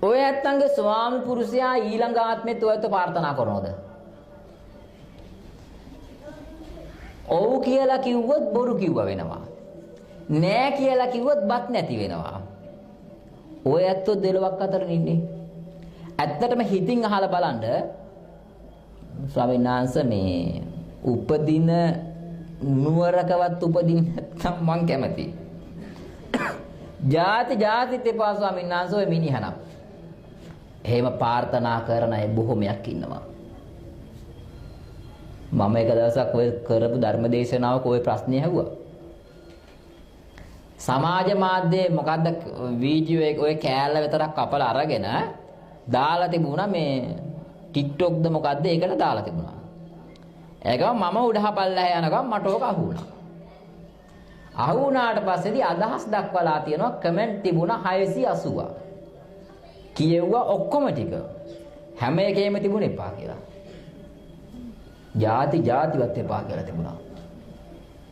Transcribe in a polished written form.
ඔය ඇත්තන්ගේ ස්වාමි පුරුෂයා ඊළඟ ආත්මෙත් ඔයත් ප්‍රාර්ථනා කරනවද? ඔව් කියලා කිව්වොත් බොරු කිව්වා වෙනවා. නෑ කියලා කිව්වොත් බත් නැති වෙනවා. ඔය ඇත්තෝ දෙලොවක් අතර ඉන්නේ. ඇත්තටම හිතින් අහලා බලන්න ස්වාමීන් වහන්සේ මේ උපදින නුවරකවත් උපදින්න නැත්නම් මං කැමතියි. ಜಾති තෙපා ස්වාමීන් වහන්සේ ඔය මිනිහනම්. එහෙම ප්‍රාර්ථනා කරන අය බොහොමයක් ඉන්නවා. මම එක දවසක් ඔය කරපු ධර්මදේශනාවක ඔය ප්‍රශ්නේ ඇහුවා. සමාජ මාධ්‍යයේ මොකද්ද වීඩියෝ එක ඔය කෑල්ල විතරක් කපලා අරගෙන දාලා තිබුණා මේ TikTokද මොකද්ද ඒකට දාලා තිබුණා. ඒකම මම උඩහපල්ලා යනකම් මට ඕක අහු වුණා. අහු වුණාට පස්සේදී අදහස් දක්වලා තියෙනවා කමෙන්ට් තිබුණා 680ක්. කියෙව්වා ඔක්කොම ටික. හැම එකේම තිබුණ එපා කියලා. ಜಾතිවත් එපා කියලා තිබුණා.